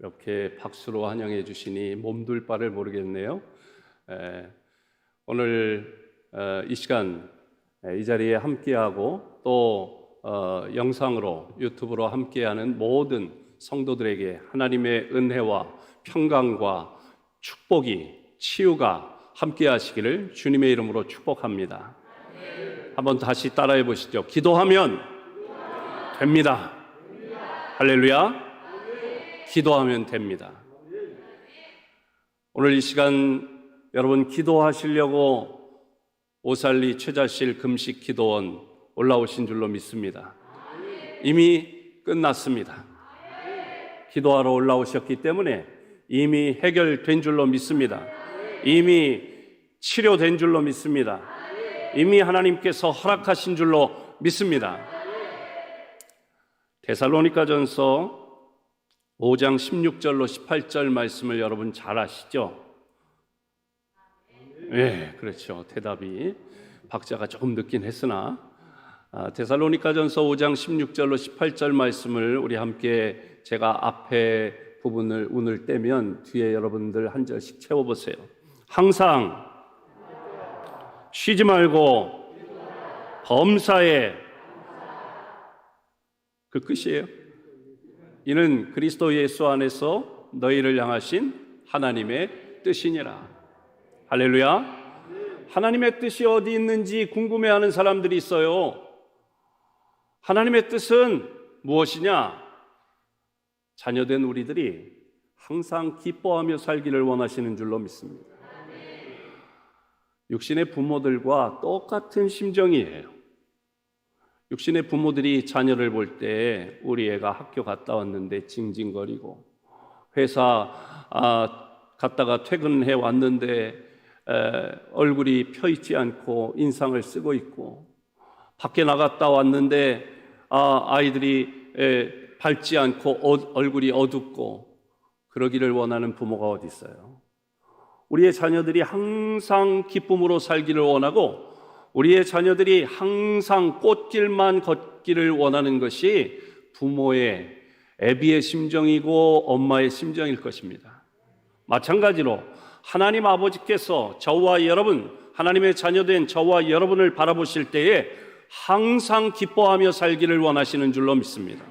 이렇게 박수로 환영해 주시니 몸둘 바를 모르겠네요. 오늘 이 시간 이 자리에 함께하고 또 영상으로 유튜브로 함께하는 모든 성도들에게 하나님의 은혜와 평강과 축복이 치유가 함께하시기를 주님의 이름으로 축복합니다. 한번 다시 따라해 보시죠. 기도하면 됩니다. 할렐루야. 기도하면 됩니다. 오늘 이 시간 여러분 기도하시려고 오살리 최자실 금식 기도원 올라오신 줄로 믿습니다. 이미 끝났습니다. 기도하러 올라오셨기 때문에 이미 해결된 줄로 믿습니다. 이미 치료된 줄로 믿습니다. 이미 하나님께서 허락하신 줄로 믿습니다. 데살로니가전서 5장 16절로 18절 말씀을 여러분 잘 아시죠? 네, 그렇죠. 대답이 박자가 조금 늦긴 했으나 데살로니가전서 5장 16절로 18절 말씀을 우리 함께 제가 앞에 부분을 운을 떼면 뒤에 여러분들 한 절씩 채워보세요. 항상 쉬지 말고 범사에, 그 끝이에요. 이는 그리스도 예수 안에서 너희를 향하신 하나님의 뜻이니라. 할렐루야. 하나님의 뜻이 어디 있는지 궁금해하는 사람들이 있어요. 하나님의 뜻은 무엇이냐? 자녀된 우리들이 항상 기뻐하며 살기를 원하시는 줄로 믿습니다. 육신의 부모들과 똑같은 심정이에요. 육신의 부모들이 자녀를 볼 때 우리 애가 학교 갔다 왔는데 징징거리고, 회사 갔다가 퇴근해 왔는데 얼굴이 펴있지 않고 인상을 쓰고 있고, 밖에 나갔다 왔는데 아이들이 밝지 않고 얼굴이 어둡고, 그러기를 원하는 부모가 어디 있어요? 우리의 자녀들이 항상 기쁨으로 살기를 원하고, 우리의 자녀들이 항상 꽃길만 걷기를 원하는 것이 부모의, 애비의 심정이고 엄마의 심정일 것입니다. 마찬가지로 하나님 아버지께서 저와 여러분, 하나님의 자녀된 저와 여러분을 바라보실 때에 항상 기뻐하며 살기를 원하시는 줄로 믿습니다.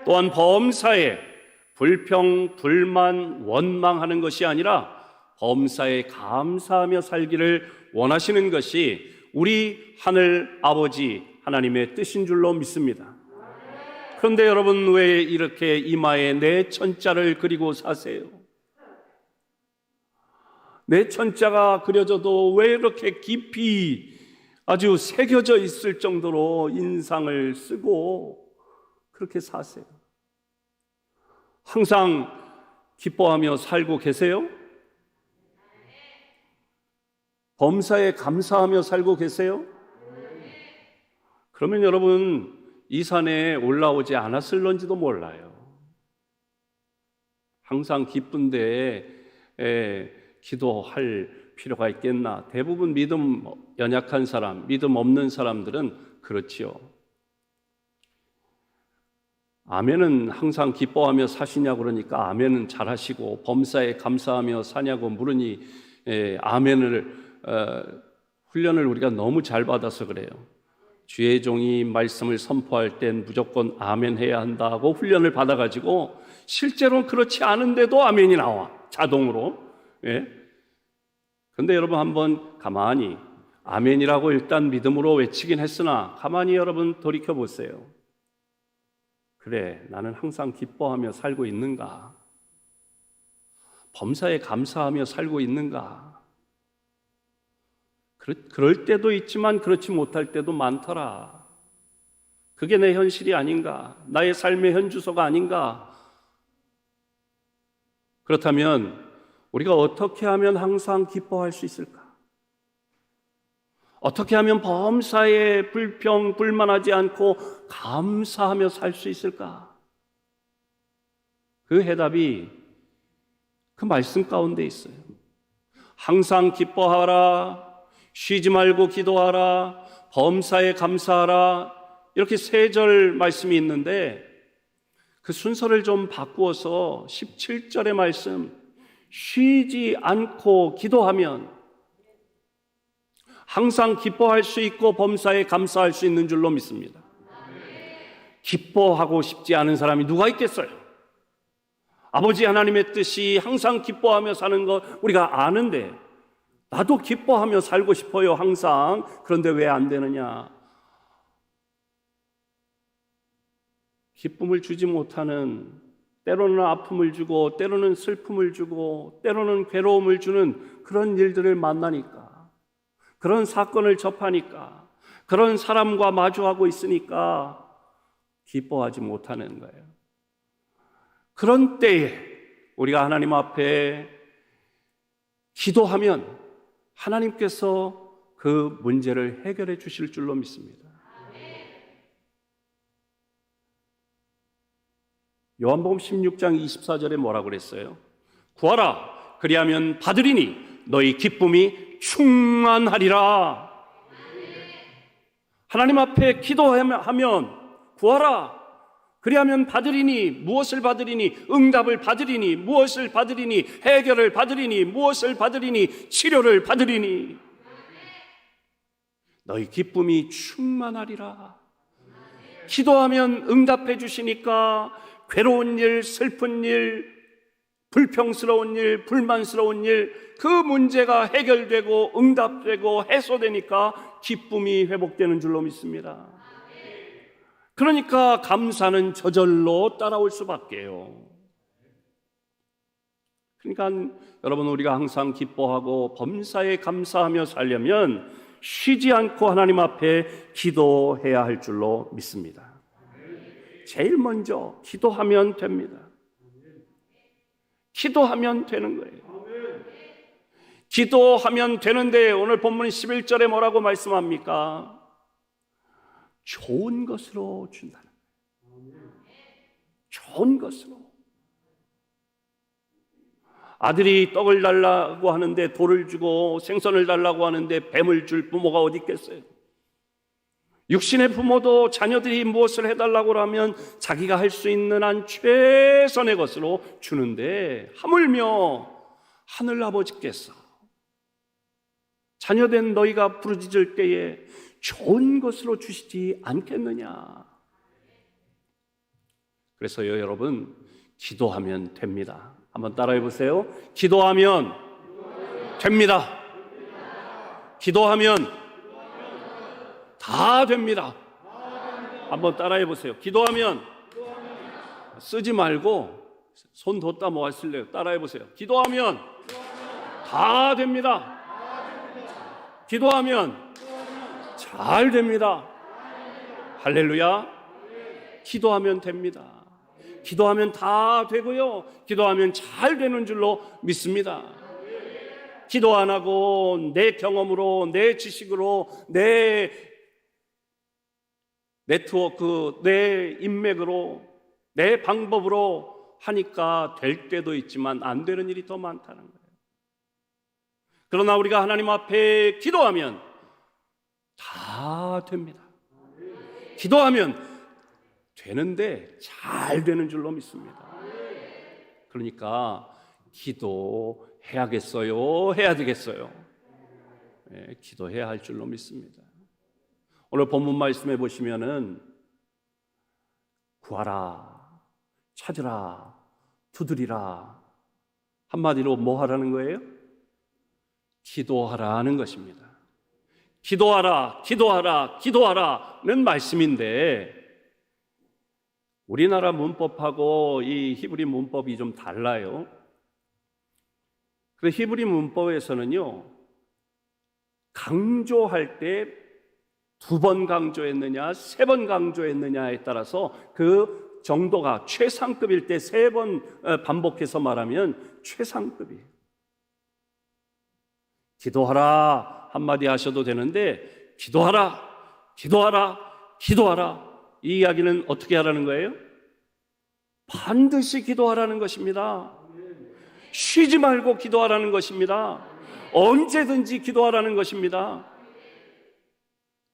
또한 범사에 불평, 불만, 원망하는 것이 아니라 범사에 감사하며 살기를 원하시는 것이 우리 하늘 아버지 하나님의 뜻인 줄로 믿습니다. 그런데 여러분, 왜 이렇게 이마에 내 천자를 그리고 사세요? 내 천자가 그려져도 왜 이렇게 깊이 아주 새겨져 있을 정도로 인상을 쓰고 그렇게 사세요? 항상 기뻐하며 살고 계세요? 범사에 감사하며 살고 계세요? 그러면 여러분, 이 산에 올라오지 않았을런지도 몰라요. 항상 기쁜데 기도할 필요가 있겠나? 대부분 믿음 연약한 사람, 믿음 없는 사람들은 그렇지요. 아멘은 항상 기뻐하며 사시냐고 그러니까 아멘은 잘하시고, 범사에 감사하며 사냐고 물으니 아멘을 훈련을 우리가 너무 잘 받아서 그래요. 주의 종이 말씀을 선포할 땐 무조건 아멘 해야 한다고 훈련을 받아가지고 실제로는 그렇지 않은데도 아멘이 나와, 자동으로. 그런데 여러분, 한번 가만히 아멘이라고 일단 믿음으로 외치긴 했으나 가만히 여러분 돌이켜보세요. 그래, 나는 항상 기뻐하며 살고 있는가? 범사에 감사하며 살고 있는가? 그럴 때도 있지만 그렇지 못할 때도 많더라. 그게 내 현실이 아닌가? 나의 삶의 현주소가 아닌가? 그렇다면 우리가 어떻게 하면 항상 기뻐할 수 있을까? 어떻게 하면 범사에 불평, 불만하지 않고 감사하며 살 수 있을까? 그 해답이 그 말씀 가운데 있어요. 항상 기뻐하라, 쉬지 말고 기도하라, 범사에 감사하라, 이렇게 3절 말씀이 있는데 그 순서를 좀 바꾸어서 17절의 말씀, 쉬지 않고 기도하면 항상 기뻐할 수 있고 범사에 감사할 수 있는 줄로 믿습니다. 기뻐하고 싶지 않은 사람이 누가 있겠어요? 아버지 하나님의 뜻이 항상 기뻐하며 사는 것 우리가 아는데, 나도 기뻐하며 살고 싶어요, 항상. 그런데 왜 안 되느냐? 기쁨을 주지 못하는, 때로는 아픔을 주고 때로는 슬픔을 주고 때로는 괴로움을 주는 그런 일들을 만나니까, 그런 사건을 접하니까, 그런 사람과 마주하고 있으니까 기뻐하지 못하는 거예요. 그런 때에 우리가 하나님 앞에 기도하면 하나님께서 그 문제를 해결해 주실 줄로 믿습니다. 요한복음 16장 24절에 뭐라고 그랬어요? 구하라, 그리하면 받으리니 너희 기쁨이 충만하리라. 하나님 앞에 기도하면 구하라, 그리하면 받으리니, 무엇을 받으리니? 응답을 받으리니, 무엇을 받으리니? 해결을 받으리니, 무엇을 받으리니? 치료를 받으리니. 너희 기쁨이 충만하리라. 기도하면 응답해 주시니까 괴로운 일, 슬픈 일, 불평스러운 일, 불만스러운 일, 그 문제가 해결되고 응답되고 해소되니까 기쁨이 회복되는 줄로 믿습니다. 그러니까 감사는 저절로 따라올 수밖에요. 그러니까 여러분, 우리가 항상 기뻐하고 범사에 감사하며 살려면 쉬지 않고 하나님 앞에 기도해야 할 줄로 믿습니다. 제일 먼저 기도하면 됩니다. 기도하면 되는 거예요. 기도하면 되는데 오늘 본문 11절에 뭐라고 말씀합니까? 좋은 것으로 준다는 거예요. 좋은 것으로. 아들이 떡을 달라고 하는데 돌을 주고 생선을 달라고 하는데 뱀을 줄 부모가 어디 있겠어요? 육신의 부모도 자녀들이 무엇을 해달라고 하면 자기가 할 수 있는 한 최선의 것으로 주는데, 하물며 하늘아버지께서 자녀된 너희가 부르짖을 때에 좋은 것으로 주시지 않겠느냐. 그래서요, 여러분, 기도하면 됩니다. 한번 따라해 보세요. 기도하면 됩니다. 기도하면 다 됩니다. 한번 따라해 보세요. 기도하면, 쓰지 말고 손 뒀다 뭐 하실래요? 따라해 보세요. 기도하면 다 됩니다. 기도하면 잘 됩니다. 할렐루야. 기도하면 됩니다. 기도하면 다 되고요, 기도하면 잘 되는 줄로 믿습니다. 기도 안 하고 내 경험으로, 내 지식으로, 내 네트워크, 내 인맥으로, 내 방법으로 하니까 될 때도 있지만 안 되는 일이 더 많다는 거예요. 그러나 우리가 하나님 앞에 기도하면 다 됩니다. 기도하면 되는데 잘 되는 줄로 믿습니다. 그러니까 기도해야겠어요? 해야 되겠어요? 네, 기도해야 할 줄로 믿습니다. 오늘 본문 말씀해 보시면은 구하라, 찾으라, 두드리라, 한마디로 뭐 하라는 거예요? 기도하라는 것입니다. 기도하라, 기도하라, 기도하라는 말씀인데, 우리나라 문법하고 이 히브리 문법이 좀 달라요. 그래서 히브리 문법에서는요, 강조할 때 2번 강조했느냐 3번 강조했느냐에 따라서 그 정도가 최상급일 때 3번 반복해서 말하면 최상급이에요. 기도하라 한마디 하셔도 되는데, 기도하라, 기도하라, 기도하라, 이 이야기는 어떻게 하라는 거예요? 반드시 기도하라는 것입니다. 쉬지 말고 기도하라는 것입니다. 언제든지 기도하라는 것입니다.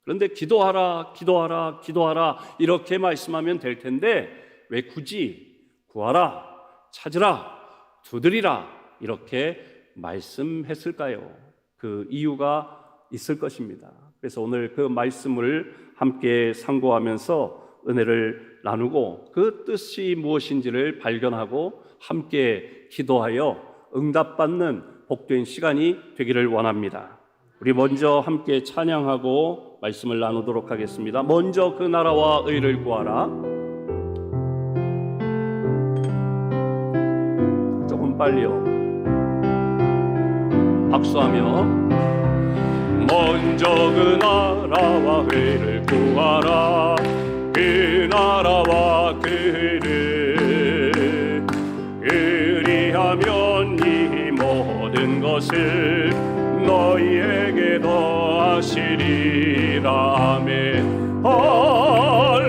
그런데 기도하라, 기도하라, 기도하라 이렇게 말씀하면 될 텐데 왜 굳이 구하라, 찾으라, 두드리라 이렇게 말씀했을까요? 그 이유가 있을 것입니다. 그래서 오늘 그 말씀을 함께 상고하면서 은혜를 나누고 그 뜻이 무엇인지를 발견하고 함께 기도하여 응답받는 복된 시간이 되기를 원합니다. 우리 먼저 함께 찬양하고 말씀을 나누도록 하겠습니다. 먼저 그 나라와 의를 구하라. 조금 빨리요. 박수하며 먼저 그 나라와 의를 구하라. 그 나라와 그 의를 그리하면 이 모든 것을 너희에게 더하시리라. 아멘. 할렐루야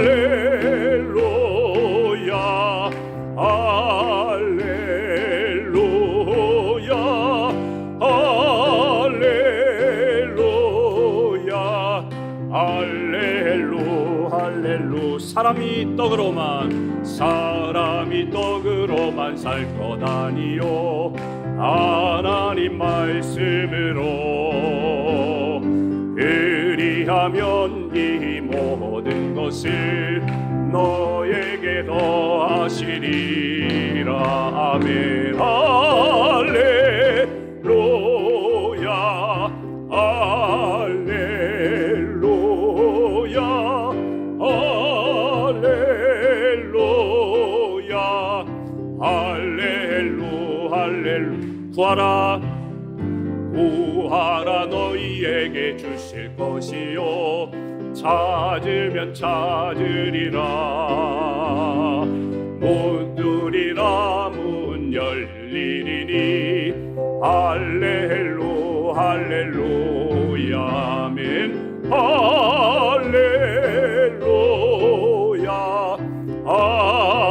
할렐루야 할렐루야 할렐루 할렐루. 사람이 떡으로만 살 것 아니요 하나님 말씀으로 그리하면 이 모든 것을 너에게 더하시리라. 아멘. 할렐루야 할렐루야 할렐루야 할렐루 할렐루. 구하라 구하라 너희에게 주실 것이요 찾으면 찾으리라. 문 두드리라 문 열리리니. 할렐루 할렐루야 아멘. 할렐루야 할렐루야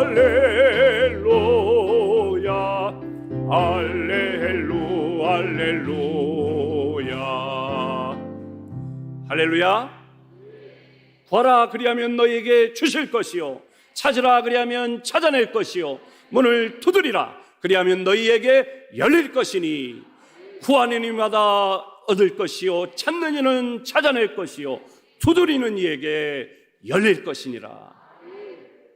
할렐루야 할렐루 할렐루야 할렐루야. 구하라 그리하면 너희에게 주실 것이요 찾으라 그리하면 찾아낼 것이요 문을 두드리라 그리하면 너희에게 열릴 것이니. 구하는 이마다 얻을 것이요 찾는 이는 찾아낼 것이요 두드리는 이에게 열릴 것이니라.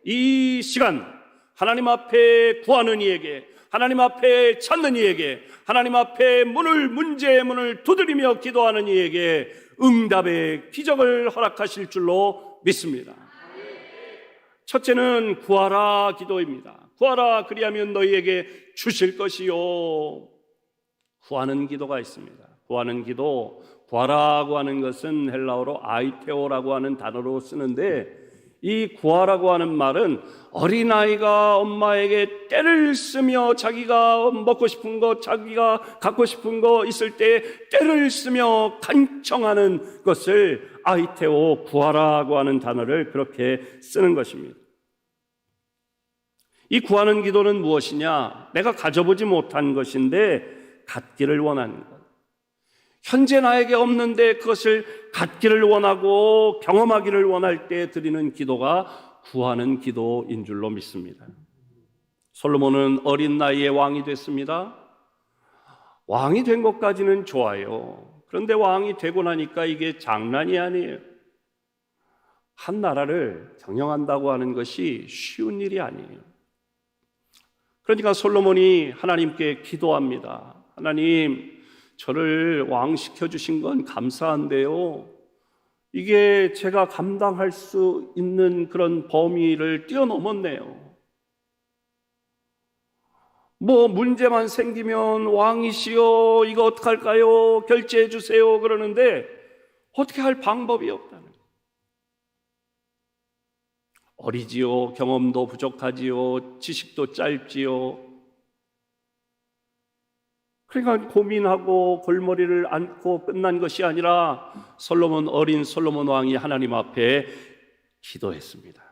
이 시간 하나님 앞에 구하는 이에게, 하나님 앞에 찾는 이에게, 하나님 앞에 문제의 문을 두드리며 기도하는 이에게 응답의 기적을 허락하실 줄로 믿습니다. 첫째는 구하라 기도입니다. 구하라 그리하면 너희에게 주실 것이요. 구하는 기도가 있습니다. 구하는 기도, 구하라고 하는 것은 헬라어로 아이테오라고 하는 단어로 쓰는데, 이 구하라고 하는 말은 어린아이가 엄마에게 떼를 쓰며 자기가 먹고 싶은 것, 자기가 갖고 싶은 거 있을 때 떼를 쓰며 간청하는 것을 아이테오, 구하라고 하는 단어를 그렇게 쓰는 것입니다. 이 구하는 기도는 무엇이냐? 내가 가져보지 못한 것인데 갖기를 원하는 것. 현재 나에게 없는데 그것을 갖기를 원하고 경험하기를 원할 때 드리는 기도가 구하는 기도인 줄로 믿습니다. 솔로몬은 어린 나이에 왕이 됐습니다. 왕이 된 것까지는 좋아요. 그런데 왕이 되고 나니까 이게 장난이 아니에요. 한 나라를 경영한다고 하는 것이 쉬운 일이 아니에요. 그러니까 솔로몬이 하나님께 기도합니다. 하나님, 저를 왕 시켜주신 건 감사한데요, 이게 제가 감당할 수 있는 그런 범위를 뛰어넘었네요. 뭐 문제만 생기면 왕이시여 이거 어떡할까요? 결제해 주세요 그러는데 어떻게 할 방법이 없다는 거예요. 어리지요, 경험도 부족하지요, 지식도 짧지요. 그러니까 고민하고 골머리를 앓고 끝난 것이 아니라 어린 솔로몬 왕이 하나님 앞에 기도했습니다.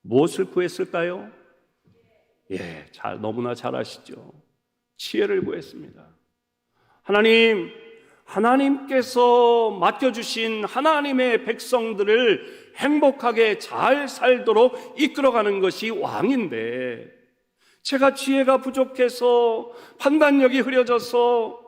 무엇을 구했을까요? 너무나 잘 아시죠. 지혜를 구했습니다. 하나님, 하나님께서 맡겨주신 하나님의 백성들을 행복하게 잘 살도록 이끌어가는 것이 왕인데, 제가 지혜가 부족해서 판단력이 흐려져서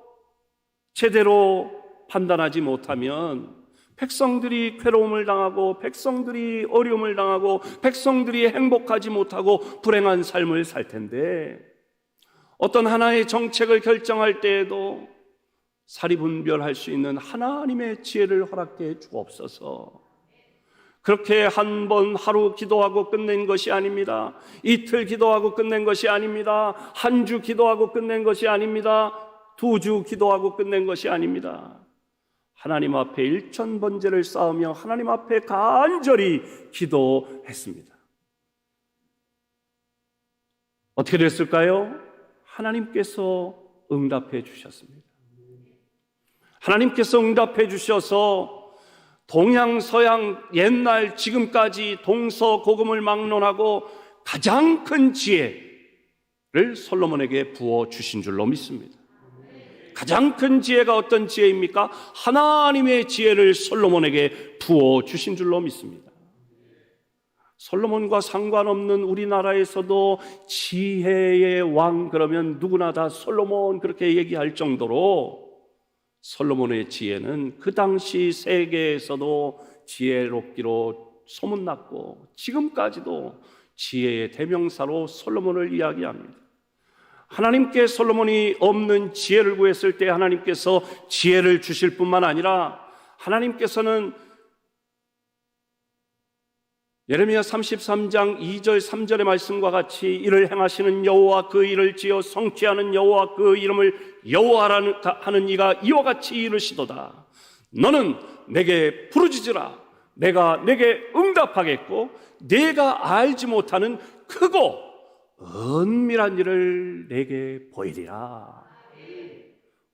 제대로 판단하지 못하면 백성들이 괴로움을 당하고 백성들이 어려움을 당하고 백성들이 행복하지 못하고 불행한 삶을 살 텐데, 어떤 하나의 정책을 결정할 때에도 사리분별할 수 있는 하나님의 지혜를 허락해 주옵소서. 그렇게 한 번 하루 기도하고 끝낸 것이 아닙니다. 이틀 기도하고 끝낸 것이 아닙니다. 한 주 기도하고 끝낸 것이 아닙니다. 2주 기도하고 끝낸 것이 아닙니다. 하나님 앞에 일천번제를 쌓으며 하나님 앞에 간절히 기도했습니다. 어떻게 됐을까요? 하나님께서 응답해 주셨습니다. 하나님께서 응답해 주셔서 동양, 서양, 옛날, 지금까지 동서고금을 막론하고 가장 큰 지혜를 솔로몬에게 부어 주신 줄로 믿습니다. 가장 큰 지혜가 어떤 지혜입니까? 하나님의 지혜를 솔로몬에게 부어 주신 줄로 믿습니다. 솔로몬과 상관없는 우리나라에서도 지혜의 왕 그러면 누구나 다 솔로몬 그렇게 얘기할 정도로 솔로몬의 지혜는 그 당시 세계에서도 지혜롭기로 소문났고 지금까지도 지혜의 대명사로 솔로몬을 이야기합니다. 하나님께 솔로몬이 없는 지혜를 구했을 때 하나님께서 지혜를 주실 뿐만 아니라 하나님께서는 예레미야 33장 2절 3절의 말씀과 같이 이를 행하시는 여호와 그 일을 지어 성취하는 여호와 그 이름을 여호와라는 하는 이가 이와 같이 이르시도다. 너는 내게 부르짖으라. 내가 내게 응답하겠고 내가 알지 못하는 크고 은밀한 일을 내게 보이리라.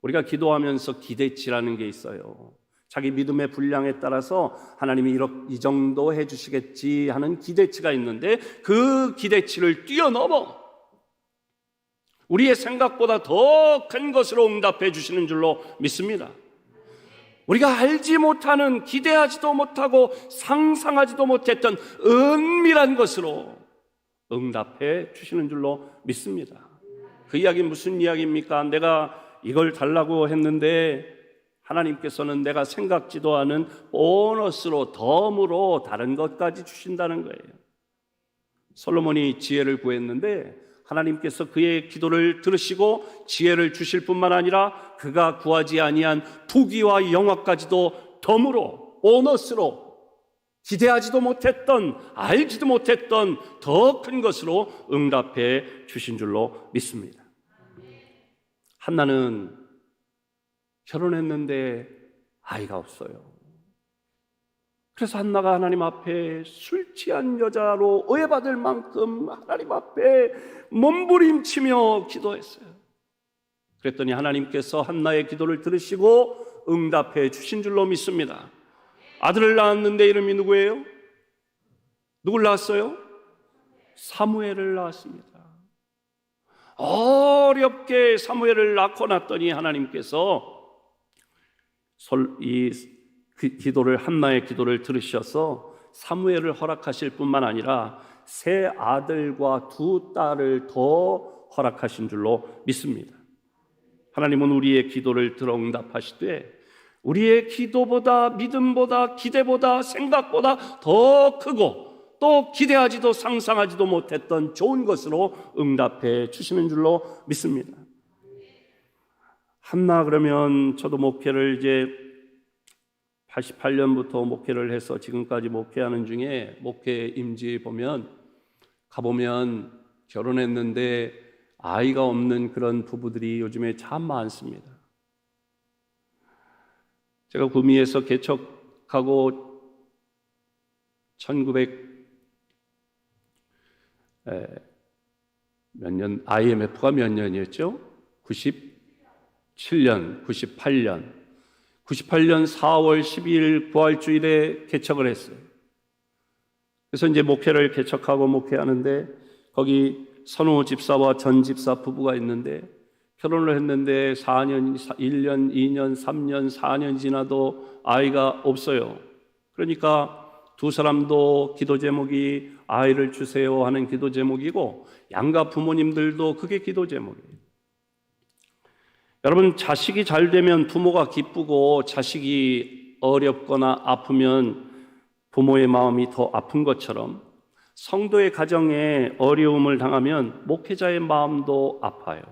우리가 기도하면서 기대치라는 게 있어요. 자기 믿음의 분량에 따라서 하나님이 이 정도 해주시겠지 하는 기대치가 있는데 그 기대치를 뛰어넘어 우리의 생각보다 더 큰 것으로 응답해 주시는 줄로 믿습니다. 우리가 알지 못하는, 기대하지도 못하고 상상하지도 못했던 은밀한 것으로 응답해 주시는 줄로 믿습니다. 그 이야기는 무슨 이야기입니까? 내가 이걸 달라고 했는데 하나님께서는 내가 생각지도 않은 보너스로 덤으로 다른 것까지 주신다는 거예요. 솔로몬이 지혜를 구했는데 하나님께서 그의 기도를 들으시고 지혜를 주실 뿐만 아니라 그가 구하지 아니한 부귀와 영화까지도 덤으로 보너스로 기대하지도 못했던, 알지도 못했던 더 큰 것으로 응답해 주신 줄로 믿습니다. 한나는 결혼했는데 아이가 없어요. 그래서 한나가 하나님 앞에 술 취한 여자로 오해받을 만큼 하나님 앞에 몸부림치며 기도했어요. 그랬더니 하나님께서 한나의 기도를 들으시고 응답해 주신 줄로 믿습니다. 아들을 낳았는데 이름이 누구예요? 누굴 낳았어요? 사무엘을 낳았습니다. 어렵게 사무엘을 낳고 났더니 하나님께서 이 기도를, 한나의 기도를 들으셔서 사무엘을 허락하실 뿐만 아니라 세 아들과 두 딸을 더 허락하신 줄로 믿습니다. 하나님은 우리의 기도를 들어 응답하시되 우리의 기도보다, 믿음보다, 기대보다, 생각보다 더 크고 또 기대하지도 상상하지도 못했던 좋은 것으로 응답해 주시는 줄로 믿습니다. 한나, 그러면 저도 목회를 이제 88년부터 목회를 해서 지금까지 목회하는 중에 목회 임지 보면 가보면 결혼했는데 아이가 없는 그런 부부들이 요즘에 참 많습니다. 제가 구미에서 개척하고 IMF가 몇 년이었죠? 97년, 98년 4월 12일 부활주일에 개척을 했어요. 그래서 이제 목회를 개척하고 목회하는데 거기 선우 집사와 전 집사 부부가 있는데 결혼을 했는데 4년, 1년, 2년, 3년, 4년 지나도 아이가 없어요. 그러니까 두 사람도 기도 제목이 아이를 주세요 하는 기도 제목이고, 양가 부모님들도 그게 기도 제목이에요. 여러분, 자식이 잘 되면 부모가 기쁘고, 자식이 어렵거나 아프면 부모의 마음이 더 아픈 것처럼, 성도의 가정에 어려움을 당하면 목회자의 마음도 아파요.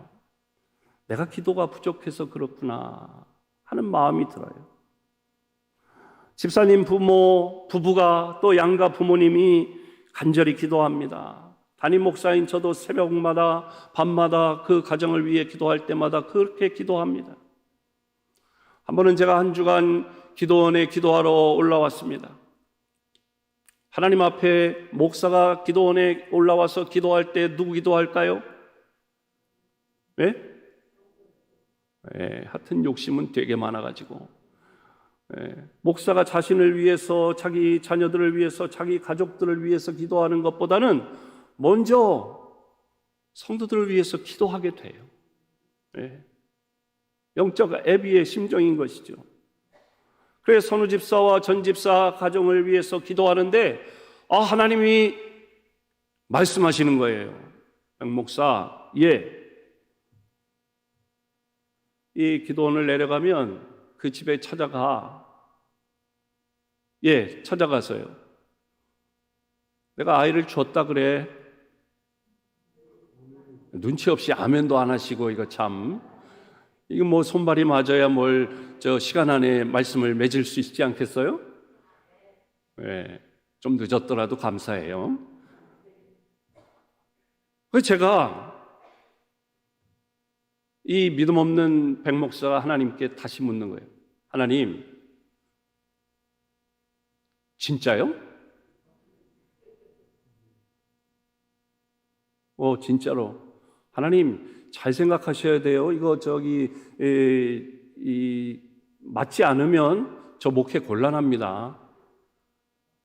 내가 기도가 부족해서 그렇구나 하는 마음이 들어요. 집사님 부부가 또 양가 부모님이 간절히 기도합니다. 담임 목사인 저도 새벽마다 밤마다 그 가정을 위해 기도할 때마다 그렇게 기도합니다. 한 번은 제가 한 주간 기도원에 기도하러 올라왔습니다. 하나님 앞에 목사가 기도원에 올라와서 기도할 때 누구 기도할까요? 네? 하여튼 욕심은 되게 많아가지고, 목사가 자신을 위해서, 자기 자녀들을 위해서, 자기 가족들을 위해서 기도하는 것보다는 먼저 성도들을 위해서 기도하게 돼요. 영적 애비의 심정인 것이죠. 그래서 선우 집사와 전 집사 가정을 위해서 기도하는데, 하나님이 말씀하시는 거예요. 양 목사, 이 기도원을 내려가면 그 집에 찾아가. 찾아가서요. 내가 아이를 줬다 그래. 눈치 없이 아멘도 안 하시고, 이거 참. 이거 뭐 손발이 맞아야 시간 안에 말씀을 맺을 수 있지 않겠어요? 좀 늦었더라도 감사해요. 그래서 제가 이 믿음 없는 백 목사가 하나님께 다시 묻는 거예요. 하나님, 진짜요? 진짜로. 하나님, 잘 생각하셔야 돼요. 이거 맞지 않으면 저 목회 곤란합니다.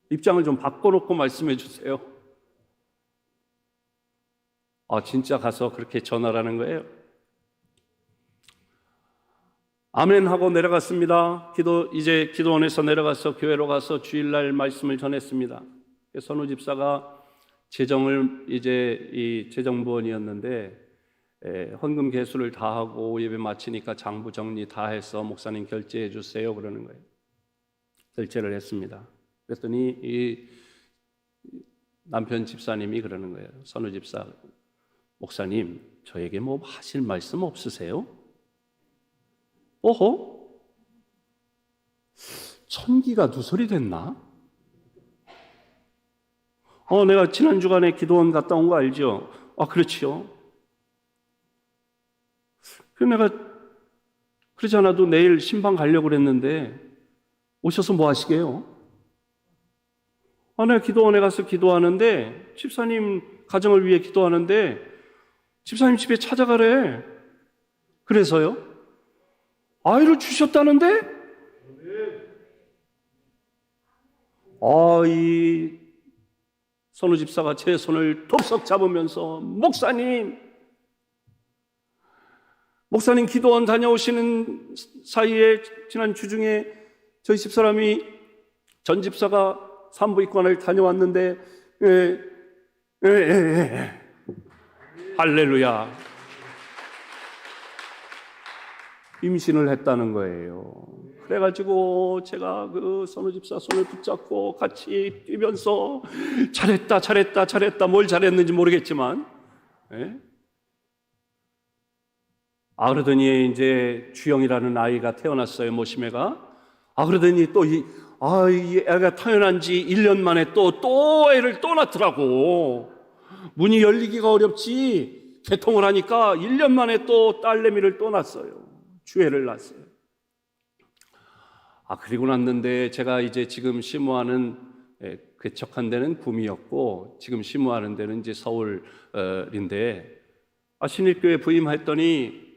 입장을 좀 바꿔놓고 말씀해 주세요. 진짜 가서 그렇게 전하라는 거예요. 아멘 하고 내려갔습니다. 이제 기도원에서 내려가서 교회로 가서 주일날 말씀을 전했습니다. 선우 집사가 이 재정부원이었는데, 헌금 개수를 다 하고 예배 마치니까 장부 정리 다 해서 목사님 결제해 주세요 그러는 거예요. 결제를 했습니다. 그랬더니 이 남편 집사님이 그러는 거예요. 선우 집사, 목사님, 저에게 뭐 하실 말씀 없으세요? 천기가 누설이 됐나? 내가 지난 주간에 기도원 갔다 온 거 알죠? 그렇지요. 그래서 내가 그러지 않아도 내일 신방 가려고 그랬는데 오셔서 뭐 하시게요? 내가 기도원에 가서 기도하는데, 집사님 가정을 위해 기도하는데 집사님 집에 찾아가래. 그래서요? 아이를 주셨다는데? 이 선우 집사가 제 손을 덥석 잡으면서, 목사님 기도원 다녀오시는 사이에 지난 주중에 저희 집사람이 전 집사가 산부인과를 다녀왔는데, 할렐루야, 임신을 했다는 거예요. 그래가지고 제가 그 선우 집사 손을 붙잡고 같이 뛰면서 잘했다 뭘 잘했는지 모르겠지만, 그러더니 이제 주영이라는 아이가 태어났어요. 모시매가. 그러더니 또 이 애가 태어난 지 1년 만에 또 애를 또 낳더라고. 문이 열리기가 어렵지 개통을 하니까 1년 만에 또 딸내미를 또 낳았어요. 주애를 낳았어요. 그리고 났는데 제가 이제 지금 심호하는 개척한 데는 구미였고, 지금 심호하는 데는 이제 서울인데, 신일교회 부임했더니,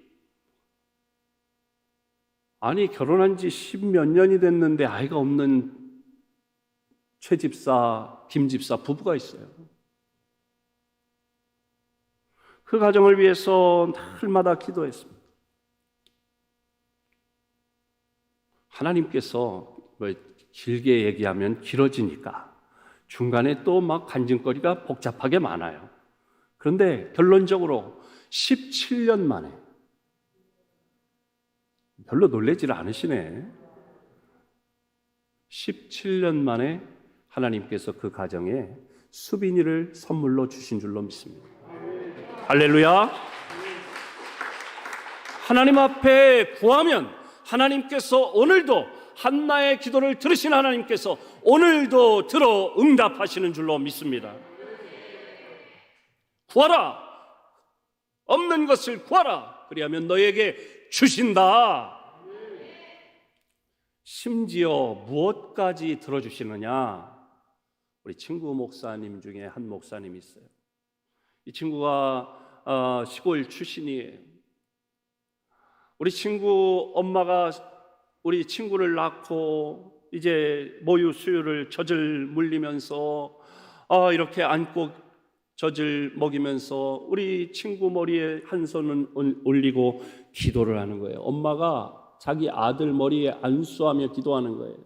결혼한 지 10몇 년이 됐는데 아이가 없는 최 집사, 김 집사 부부가 있어요. 그 가정을 위해서 날마다 기도했습니다. 하나님께서 뭐 길게 얘기하면 길어지니까 중간에 또 막 간증거리가 복잡하게 많아요. 그런데 결론적으로 17년 만에, 별로 놀라지를 않으시네. 17년 만에 하나님께서 그 가정에 수빈이를 선물로 주신 줄로 믿습니다. 할렐루야. 하나님 앞에 구하면 하나님께서 오늘도 한나의 기도를 들으신 하나님께서 오늘도 들어 응답하시는 줄로 믿습니다. 구하라. 없는 것을 구하라. 그리하면 너에게 주신다. 심지어 무엇까지 들어주시느냐? 우리 친구 목사님 중에 한 목사님이 있어요. 이 친구가 시골 출신이에요. 우리 친구 엄마가 우리 친구를 낳고 이제 모유 수유를 젖을 물리면서 이렇게 안고 젖을 먹이면서 우리 친구 머리에 한 손은 올리고 기도를 하는 거예요. 엄마가 자기 아들 머리에 안수하며 기도하는 거예요.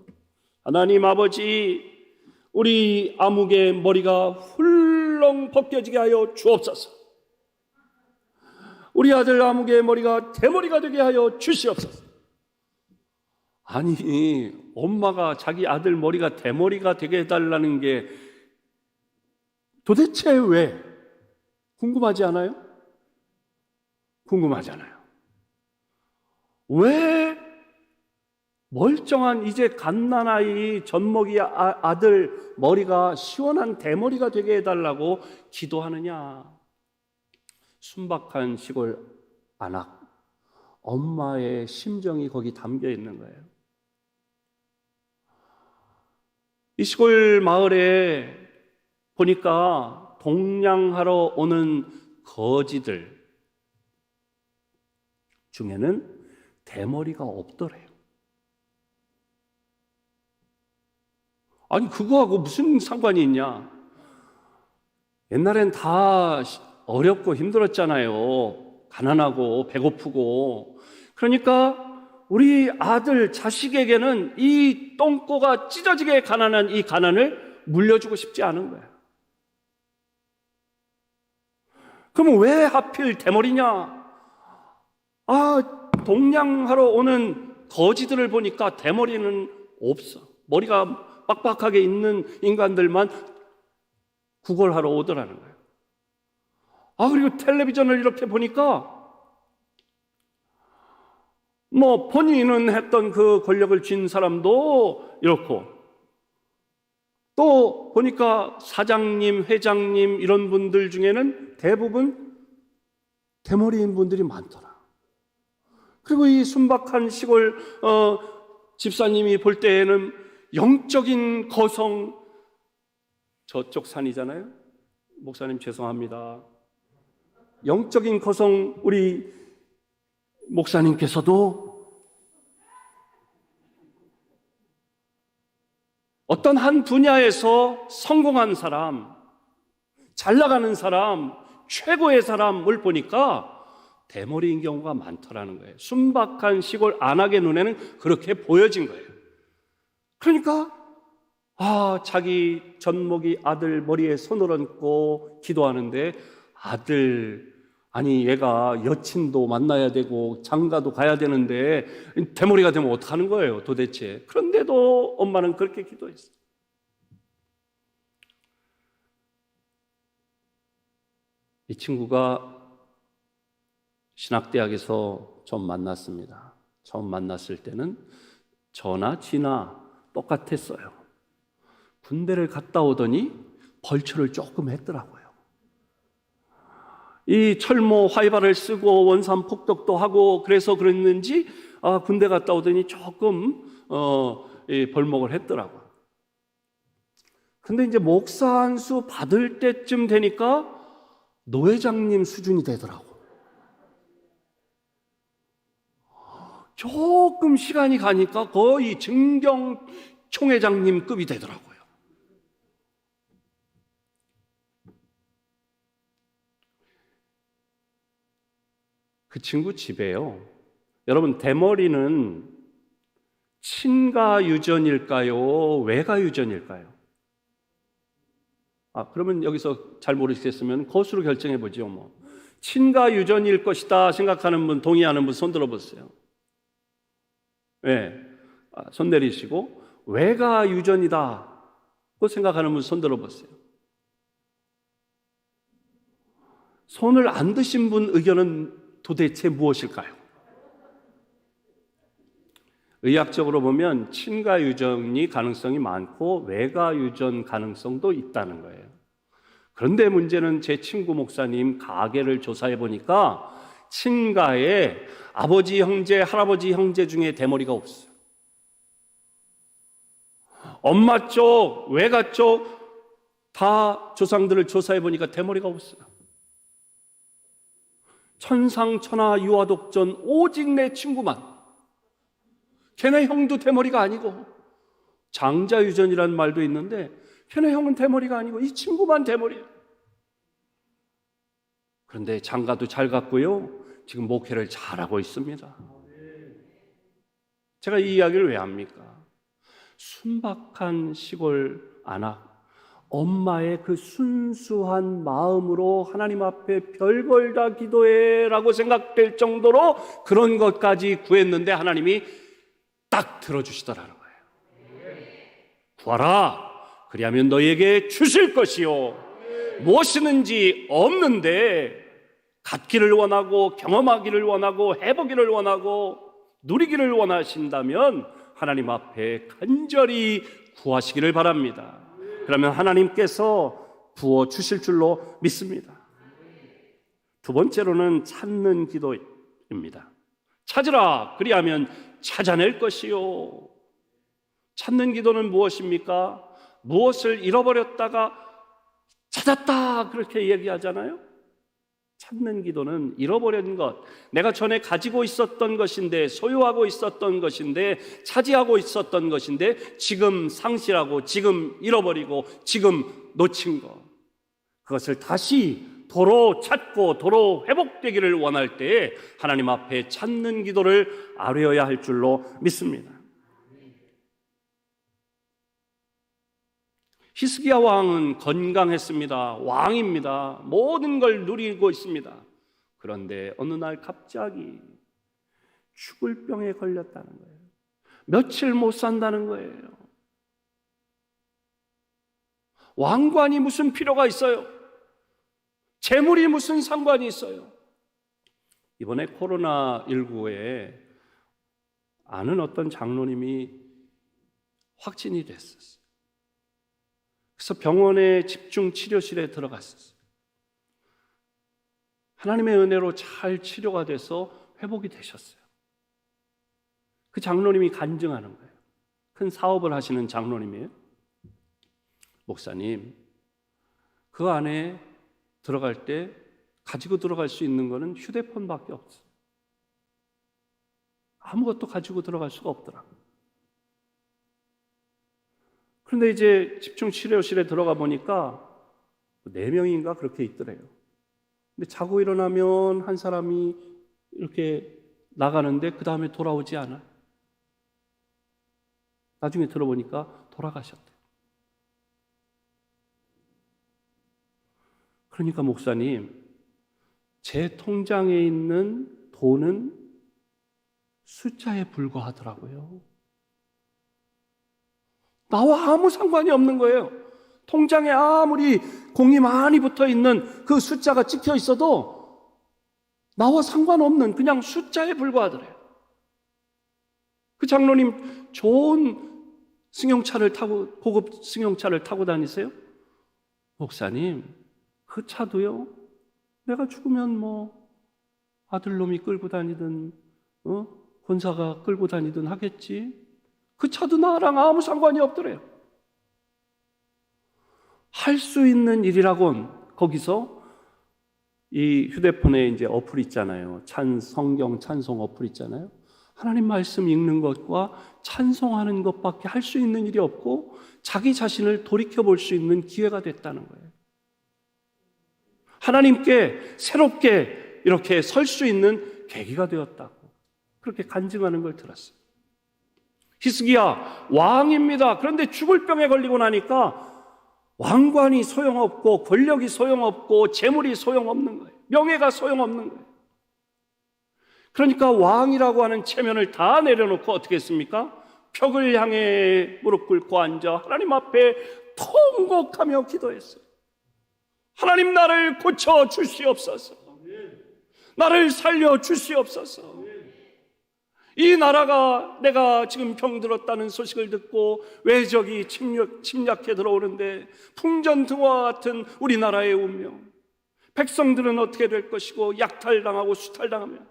하나님 아버지, 우리 아무개 머리가 훌렁 벗겨지게 하여 주옵소서. 우리 아들 아무개 머리가 대머리가 되게 하여 주시옵소서. 아니, 엄마가 자기 아들 머리가 대머리가 되게 해달라는 게 도대체 왜? 궁금하지 않아요? 궁금하잖아요. 왜 멀쩡한 이제 갓난아이 젖먹이 아들 머리가 시원한 대머리가 되게 해달라고 기도하느냐? 순박한 시골 안악, 엄마의 심정이 거기 담겨 있는 거예요. 이 시골 마을에 보니까 동냥하러 오는 거지들 중에는 대머리가 없더래요. 아니, 그거하고 무슨 상관이 있냐? 옛날엔 다 어렵고 힘들었잖아요. 가난하고 배고프고. 그러니까 우리 아들 자식에게는 이 똥꼬가 찢어지게 가난한 이 가난을 물려주고 싶지 않은 거예요. 그러면 왜 하필 대머리냐? 동냥하러 오는 거지들을 보니까 대머리는 없어. 머리가 빡빡하게 있는 인간들만 구걸하러 오더라는 거예요. 그리고 텔레비전을 이렇게 보니까 뭐 본인은 했던 그 권력을 쥔 사람도 이렇고, 또 보니까 사장님, 회장님 이런 분들 중에는 대부분 대머리인 분들이 많더라. 그리고 이 순박한 시골 집사님이 볼 때에는 영적인 거성, 저쪽 산이잖아요. 목사님 죄송합니다. 영적인 거성 우리 목사님께서도 어떤 한 분야에서 성공한 사람, 잘 나가는 사람, 최고의 사람을 보니까 대머리인 경우가 많더라는 거예요. 순박한 시골 안악의 눈에는 그렇게 보여진 거예요. 그러니까 자기 젖먹이 아들 머리에 손을 얹고 기도하는데 얘가 여친도 만나야 되고 장가도 가야 되는데 대머리가 되면 어떡하는 거예요 도대체. 그런데도 엄마는 그렇게 기도했어요. 이 친구가 신학대학에서 처음 만났습니다. 처음 만났을 때는 저나 지나 똑같았어요. 군대를 갔다 오더니 벌초를 조금 했더라고요. 이 철모 화이발을 쓰고 원산 폭격도 하고 그래서 그랬는지 군대 갔다 오더니 조금 벌목을 했더라고요. 근데 이제 목사 안수 받을 때쯤 되니까 노회장님 수준이 되더라고. 조금 시간이 가니까 거의 증경 총회장님급이 되더라고요. 그 친구 집에요. 여러분, 대머리는 친가 유전일까요? 외가 유전일까요? 그러면 여기서 잘 모르겠으면 것으로 결정해 보죠. 친가 유전일 것이다 생각하는 분, 동의하는 분 손 들어보세요. 네. 손 내리시고 외가 유전이다 고 생각하는 분 손 들어보세요. 손을 안 드신 분 의견은 도대체 무엇일까요? 의학적으로 보면 친가 유전이 가능성이 많고 외가 유전 가능성도 있다는 거예요. 그런데 문제는 제 친구 목사님 가계를 조사해 보니까 친가에 아버지 형제, 할아버지 형제 중에 대머리가 없어요. 엄마 쪽, 외가 쪽 다 조상들을 조사해 보니까 대머리가 없어요. 천상천하 유아독전 오직 내 친구만. 걔네 형도 대머리가 아니고 장자유전이라는 말도 있는데 걔네 형은 대머리가 아니고 이 친구만 대머리예요. 그런데 장가도 잘 갔고요. 지금 목회를 잘하고 있습니다. 제가 이 이야기를 왜 합니까? 순박한 시골 아낙 엄마의 그 순수한 마음으로 하나님 앞에 별걸 다 기도해라고 생각될 정도로 그런 것까지 구했는데 하나님이 딱 들어주시더라는 거예요. 구하라 그리하면 너희에게 주실 것이요 무엇이든지 없는데 갖기를 원하고 경험하기를 원하고 해보기를 원하고 누리기를 원하신다면 하나님 앞에 간절히 구하시기를 바랍니다. 그러면 하나님께서 부어주실 줄로 믿습니다. 두 번째로는 찾는 기도입니다. 찾으라 그리하면 찾아낼 것이요. 찾는 기도는 무엇입니까? 무엇을 잃어버렸다가 찾았다 그렇게 얘기하잖아요. 찾는 기도는 잃어버린 것, 내가 전에 가지고 있었던 것인데, 소유하고 있었던 것인데, 차지하고 있었던 것인데 지금 상실하고 지금 잃어버리고 지금 놓친 것, 그것을 다시 도로 찾고 도로 회복되기를 원할 때에 하나님 앞에 찾는 기도를 아뢰어야 할 줄로 믿습니다. 히스기야 왕은 건강했습니다. 왕입니다. 모든 걸 누리고 있습니다. 그런데 어느 날 갑자기 죽을 병에 걸렸다는 거예요. 며칠 못 산다는 거예요. 왕관이 무슨 필요가 있어요? 재물이 무슨 상관이 있어요? 이번에 코로나19에 아는 어떤 장로님이 확진이 됐었어요. 그래서 병원의 집중치료실에 들어갔었어요. 하나님의 은혜로 잘 치료가 돼서 회복이 되셨어요. 그 장로님이 간증하는 거예요. 큰 사업을 하시는 장로님이에요. 목사님, 그 안에 들어갈 때 가지고 들어갈 수 있는 거는 휴대폰밖에 없어요. 아무것도 가지고 들어갈 수가 없더라고요. 그런데 이제 집중치료실에 들어가 보니까 4명인가 그렇게 있더래요. 근데 자고 일어나면 한 사람이 이렇게 나가는데 그 다음에 돌아오지 않아요. 나중에 들어보니까 돌아가셨대요. 그러니까 목사님, 제 통장에 있는 돈은 숫자에 불과하더라고요. 나와 아무 상관이 없는 거예요. 통장에 아무리 공이 많이 붙어 있는 그 숫자가 찍혀 있어도 나와 상관없는 그냥 숫자에 불과하더래요. 그 장로님 좋은 승용차를 타고, 고급 승용차를 타고 다니세요? 목사님, 그 차도요, 내가 죽으면 뭐 아들놈이 끌고 다니든 권사가 끌고 다니든 하겠지. 그 차도 나랑 아무 상관이 없더래요. 할 수 있는 일이라곤 거기서 이 휴대폰에 이제 어플 있잖아요. 성경 찬송 어플 있잖아요. 하나님 말씀 읽는 것과 찬송하는 것밖에 할 수 있는 일이 없고 자기 자신을 돌이켜볼 수 있는 기회가 됐다는 거예요. 하나님께 새롭게 이렇게 설 수 있는 계기가 되었다고 그렇게 간증하는 걸 들었어요. 히스기야 왕입니다. 그런데 죽을 병에 걸리고 나니까 왕관이 소용없고 권력이 소용없고 재물이 소용없는 거예요. 명예가 소용없는 거예요. 그러니까 왕이라고 하는 체면을 다 내려놓고 어떻게 했습니까? 벽을 향해 무릎 꿇고 앉아 하나님 앞에 통곡하며 기도했어요. 하나님, 나를 고쳐 주시옵소서. 나를 살려 주시옵소서. 이 나라가 내가 지금 병들었다는 소식을 듣고 외적이 침략해 들어오는데 풍전등화 같은 우리나라의 운명, 백성들은 어떻게 될 것이고 약탈당하고 수탈당하면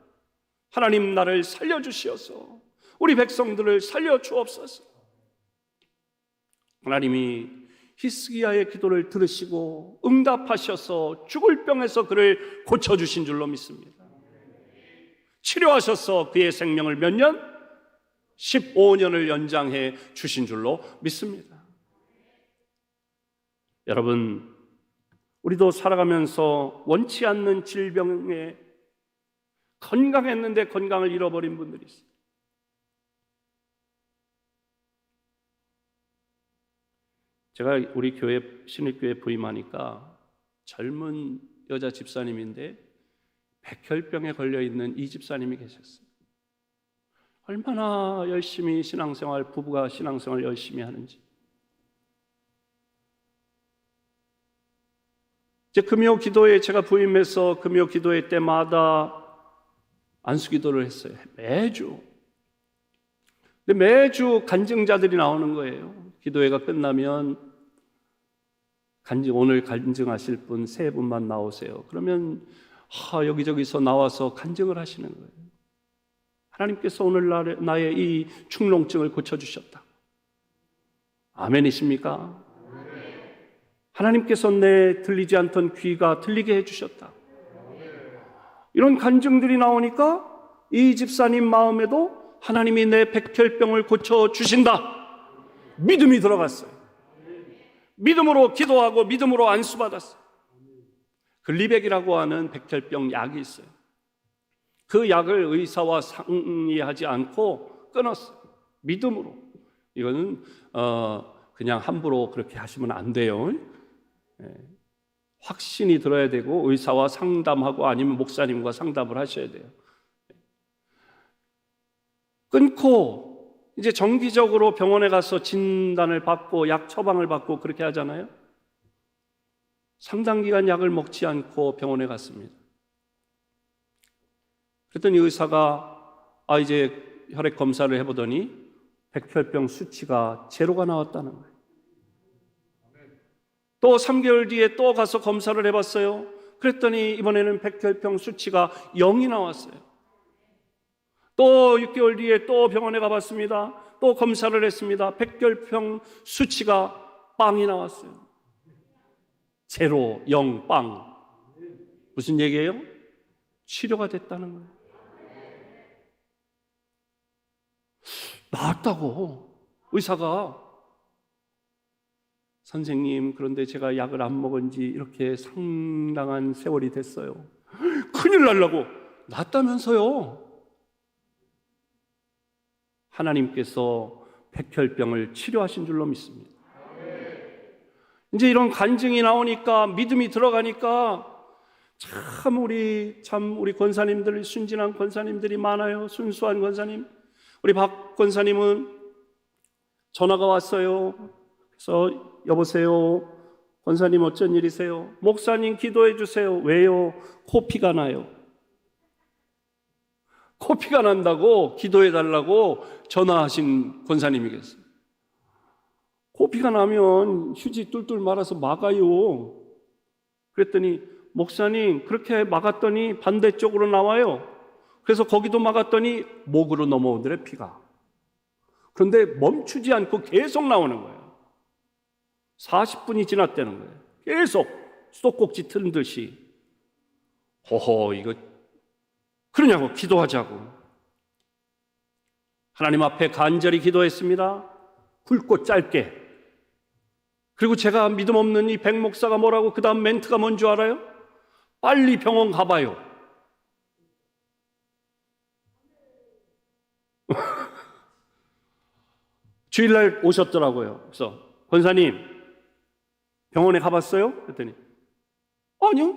하나님, 나를 살려주시어서 우리 백성들을 살려주옵소서. 하나님이 히스기야의 기도를 들으시고 응답하셔서 죽을 병에서 그를 고쳐주신 줄로 믿습니다. 치료하셔서 그의 생명을 몇 년? 15년을 연장해 주신 줄로 믿습니다. 여러분, 우리도 살아가면서 원치 않는 질병에 건강했는데 건강을 잃어버린 분들이 있어요. 제가 우리 교회 신입교회 부임하니까 젊은 여자 집사님인데 백혈병에 걸려있는 이 집사님이 계셨어요. 얼마나 열심히 신앙생활, 부부가 신앙생활 열심히 하는지. 이제 금요 기도회, 제가 부임해서 금요 기도회 때마다 안수기도를 했어요. 매주. 근데 매주 간증자들이 나오는 거예요. 기도회가 끝나면 오늘 간증하실 분 3분만 나오세요. 그러면 여기저기서 나와서 간증을 하시는 거예요. 하나님께서 오늘 나의 이 축농증을 고쳐주셨다. 아멘이십니까? 하나님께서 내 들리지 않던 귀가 들리게 해주셨다. 이런 간증들이 나오니까 이 집사님 마음에도 하나님이 내 백혈병을 고쳐주신다, 믿음이 들어갔어요. 믿음으로 기도하고 믿음으로 안수받았어요. 글리백이라고 하는 백혈병 약이 있어요. 그 약을 의사와 상의하지 않고 끊었어요. 믿음으로. 이거는 그냥 함부로 그렇게 하시면 안 돼요. 확신이 들어야 되고 의사와 상담하고 아니면 목사님과 상담을 하셔야 돼요. 끊고 이제 정기적으로 병원에 가서 진단을 받고 약 처방을 받고 그렇게 하잖아요. 상당 기간 약을 먹지 않고 병원에 갔습니다. 그랬더니 의사가 이제 혈액 검사를 해보더니 백혈병 수치가 제로가 나왔다는 거예요. 또 3개월 뒤에 또 가서 검사를 해봤어요. 그랬더니 이번에는 백혈병 수치가 0이 나왔어요. 또 6개월 뒤에 또 병원에 가봤습니다. 또 검사를 했습니다. 백혈병 수치가 빵이 나왔어요. 제로, 0, 빵. 무슨 얘기예요? 치료가 됐다는 거예요. 나았다고 의사가. 선생님, 그런데 제가 약을 안 먹은 지 이렇게 상당한 세월이 됐어요. 큰일 날라고. 낫다면서요. 하나님께서 백혈병을 치료하신 줄로 믿습니다. 이제 이런 간증이 나오니까 믿음이 들어가니까 우리 권사님들, 순진한 권사님들이 많아요. 순수한 권사님. 우리 박 권사님은 전화가 왔어요. 그래서 여보세요, 권사님 어쩐 일이세요? 목사님 기도해 주세요. 왜요? 코피가 나요. 코피가 난다고 기도해 달라고 전화하신 권사님이 계세요. 코피가 나면 휴지 뚫뚫 말아서 막아요. 그랬더니 목사님 그렇게 막았더니 반대쪽으로 나와요. 그래서 거기도 막았더니 목으로 넘어오더래, 피가. 그런데 멈추지 않고 계속 나오는 거예요. 40분이 지났다는 거예요. 계속 수도꼭지 틀은 듯이. 이거 그러냐고, 기도하자고. 하나님 앞에 간절히 기도했습니다. 굵고 짧게. 그리고 제가 믿음 없는 이 백 목사가 뭐라고 그 다음 멘트가 뭔지 알아요? 빨리 병원 가봐요. 주일날 오셨더라고요. 그래서 권사님 병원에 가봤어요? 그랬더니 아니요.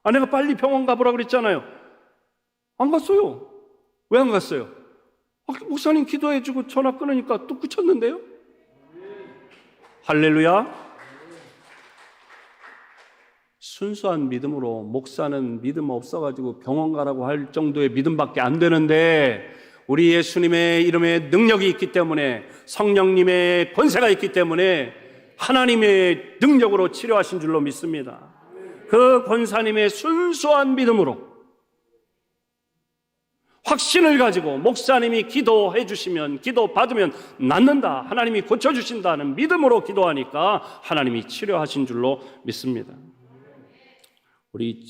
아내가 빨리 병원 가보라 그랬잖아요. 안 갔어요. 왜 안 갔어요? 목사님 기도해주고 전화 끊으니까 또 그쳤는데요. 할렐루야. 순수한 믿음으로, 목사는 믿음 없어가지고 병원 가라고 할 정도의 믿음밖에 안 되는데, 우리 예수님의 이름에 능력이 있기 때문에, 성령님의 권세가 있기 때문에 하나님의 능력으로 치료하신 줄로 믿습니다. 그 권사님의 순수한 믿음으로 확신을 가지고 목사님이 기도해 주시면, 기도 받으면 낫는다, 하나님이 고쳐주신다는 믿음으로 기도하니까 하나님이 치료하신 줄로 믿습니다.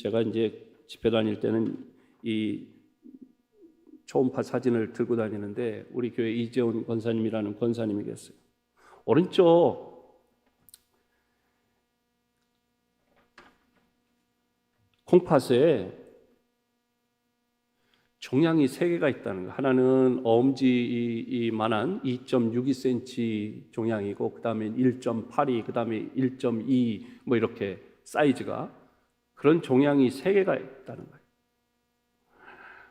제가 이제 집회 다닐 때는 이 초음파 사진을 들고 다니는데, 우리 교회 이재훈 권사님이라는 권사님이 계세요. 오른쪽 콩팥에 종양이 3개가 있다는 거. 하나는 엄지만한 2.62cm 종양이고, 그 다음에 1.82, 그 다음에 1.2 뭐 이렇게 사이즈가, 그런 종양이 3개가 있다는 거예요.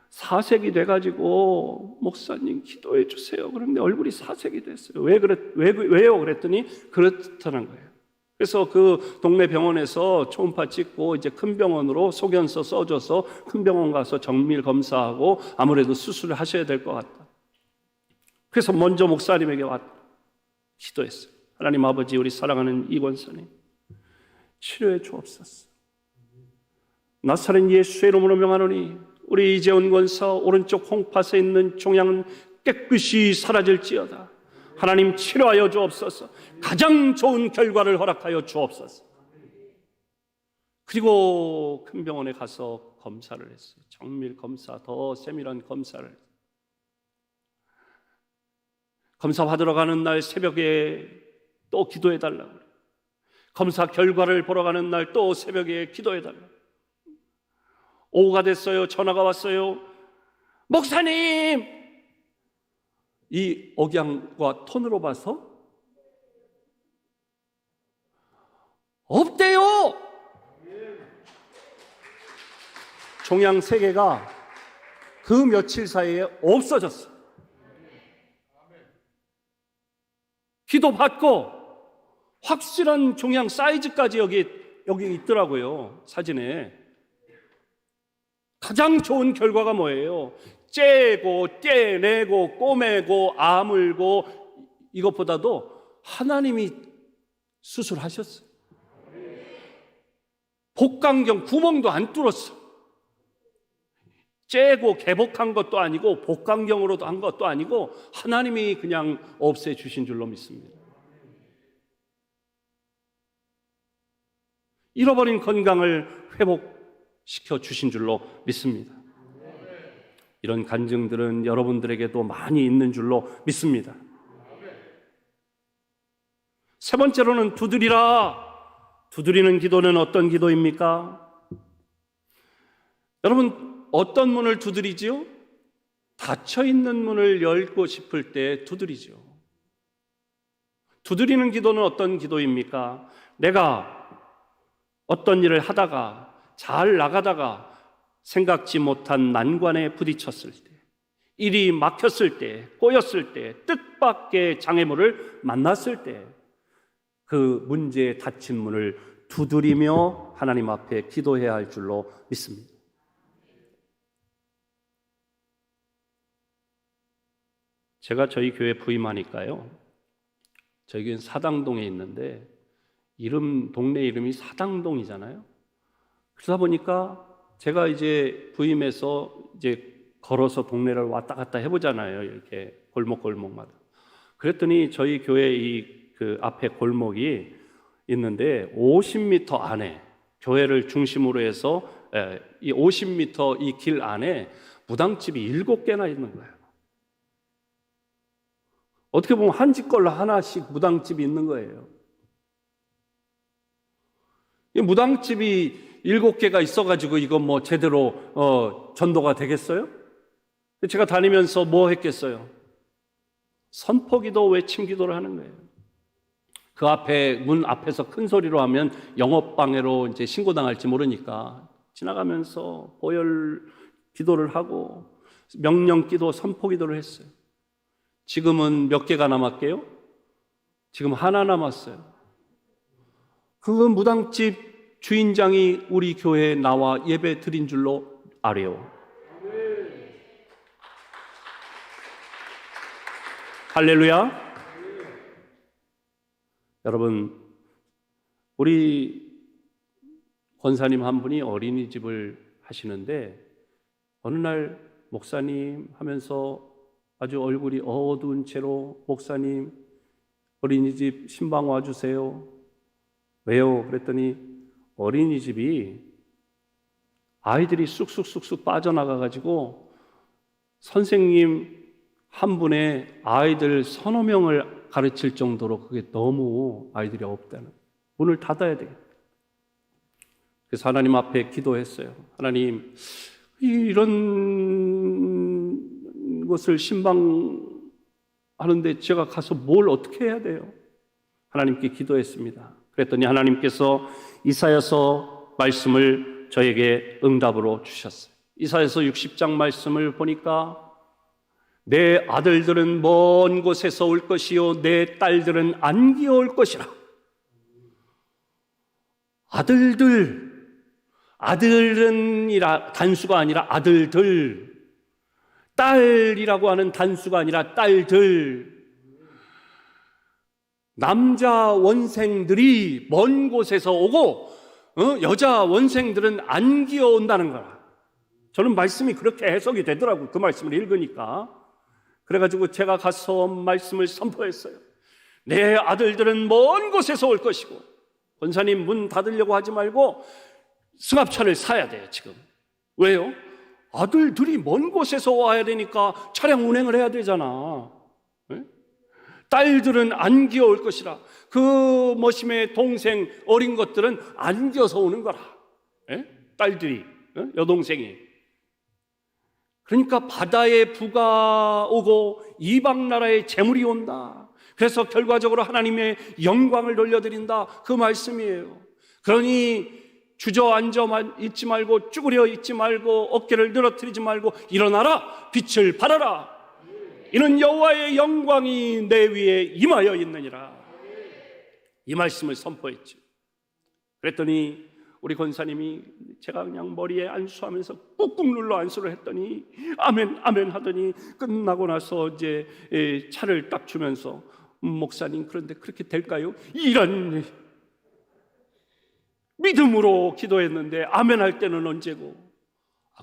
사색이 돼가지고 목사님 기도해 주세요. 그런데 얼굴이 사색이 됐어요. 왜요? 그랬더니 그렇다는 거예요. 그래서 그 동네 병원에서 초음파 찍고 이제 큰 병원으로 소견서 써줘서 큰 병원 가서 정밀 검사하고 아무래도 수술을 하셔야 될 것 같다. 그래서 먼저 목사님에게 기도했어요. 하나님 아버지, 우리 사랑하는 이 권사님 치료해 주옵소서. 나사렛 예수의 이름으로 명하노니 우리 이재훈 권사 오른쪽 콩팥에 있는 종양은 깨끗이 사라질지어다. 하나님 치료하여 주옵소서. 가장 좋은 결과를 허락하여 주옵소서. 그리고 큰 병원에 가서 검사를 했어요. 정밀 검사, 더 세밀한 검사를 했어요. 검사 받으러 가는 날 새벽에 또 기도해 달라고 그래요. 검사 결과를 보러 가는 날 또 새벽에 기도해 달라고. 오후가 됐어요. 전화가 왔어요. 목사님! 이 억양과 톤으로 봐서 없대요. 종양 3개가 그 며칠 사이에 없어졌어. 기도받고 확실한 종양 사이즈까지 여기 있더라고요. 사진에. 가장 좋은 결과가 뭐예요? 째고 떼내고 꼬매고 아물고, 이것보다도 하나님이 수술하셨어요. 복강경 구멍도 안 뚫었어. 째고 개복한 것도 아니고 복강경으로도 한 것도 아니고 하나님이 그냥 없애주신 줄로 믿습니다. 잃어버린 건강을 회복시켜 주신 줄로 믿습니다. 이런 간증들은 여러분들에게도 많이 있는 줄로 믿습니다. 세 번째로는 두드리라. 두드리는 기도는 어떤 기도입니까? 여러분, 어떤 문을 두드리지요? 닫혀있는 문을 열고 싶을 때 두드리죠. 두드리는 기도는 어떤 기도입니까? 내가 어떤 일을 하다가 잘 나가다가 생각지 못한 난관에 부딪혔을 때, 일이 막혔을 때, 꼬였을 때, 뜻밖의 장애물을 만났을 때, 그 문제에 닫힌 문을 두드리며 하나님 앞에 기도해야 할 줄로 믿습니다. 제가 저희 교회 부임하니까요, 저희 교회는 사당동에 있는데 동네 이름이 사당동이잖아요. 그러다 보니까 제가 이제 부임해서 이제 걸어서 동네를 왔다 갔다 해보잖아요. 이렇게 골목마다. 그랬더니 저희 교회 그 앞에 골목이 있는데 50m 안에, 교회를 중심으로 해서 이 50m 이 길 안에 무당집이 7개나 있는 거예요. 어떻게 보면 한 집 걸로 하나씩 무당집이 있는 거예요. 이 무당집이 7개가 있어가지고 이거 뭐 제대로 전도가 되겠어요? 제가 다니면서 뭐 했겠어요? 선포기도, 외침기도를 하는 거예요. 그 앞에 문 앞에서 큰 소리로 하면 영업방해로 이제 신고당할지 모르니까 지나가면서 보혈 기도를 하고 명령기도, 선포기도를 했어요. 지금은 몇 개가 남았게요? 지금 하나 남았어요. 그 무당집 주인장이 우리 교회에 나와 예배 드린 줄로 알아요. 할렐루야. 여러분, 우리 권사님 한 분이 어린이집을 하시는데 어느 날 목사님 하면서 아주 얼굴이 어두운 채로 목사님 어린이집 신방 와주세요. 왜요? 그랬더니 어린이집이 아이들이 쑥쑥쑥쑥 빠져나가가지고 선생님 한 분의 아이들 서너 명을 가르칠 정도로 그게 너무 아이들이 없다는, 문을 닫아야 되겠다. 그래서 하나님 앞에 기도했어요. 하나님, 이런 것을 신방하는데 제가 가서 뭘 어떻게 해야 돼요? 하나님께 기도했습니다. 그랬더니 하나님께서 이사야서 말씀을 저에게 응답으로 주셨어요. 이사야서 60장 말씀을 보니까 내 아들들은 먼 곳에서 올 것이요 내 딸들은 안기어 올 것이라. 아들은이라 단수가 아니라 아들들, 딸이라고 하는 단수가 아니라 딸들, 남자 원생들이 먼 곳에서 오고 여자 원생들은 안기어 온다는 거라. 저는 말씀이 그렇게 해석이 되더라고요. 그 말씀을 읽으니까. 그래가지고 제가 가서 말씀을 선포했어요. 내 아들들은 먼 곳에서 올 것이고, 권사님 문 닫으려고 하지 말고 승합차를 사야 돼요. 지금 왜요? 아들들이 먼 곳에서 와야 되니까 차량 운행을 해야 되잖아. 네? 딸들은 안기어 올 것이라. 그 머심의 동생 어린 것들은 안겨서 오는 거라. 네? 딸들이, 여동생이. 그러니까 바다의 부가 오고 이방 나라의 재물이 온다. 그래서 결과적으로 하나님의 영광을 돌려드린다. 그 말씀이에요. 그러니 주저앉아 있지 말고, 쭈그려 있지 말고, 어깨를 늘어뜨리지 말고 일어나라, 빛을 발하라. 이는 여호와의 영광이 내 위에 임하여 있느니라. 이 말씀을 선포했죠. 그랬더니 우리 권사님이, 제가 그냥 머리에 안수하면서 꾹꾹 눌러 안수를 했더니 아멘 아멘 하더니 끝나고 나서 이제 차를 딱 주면서 목사님, 그런데 그렇게 될까요? 이런 믿음으로 기도했는데 아멘 할 때는 언제고.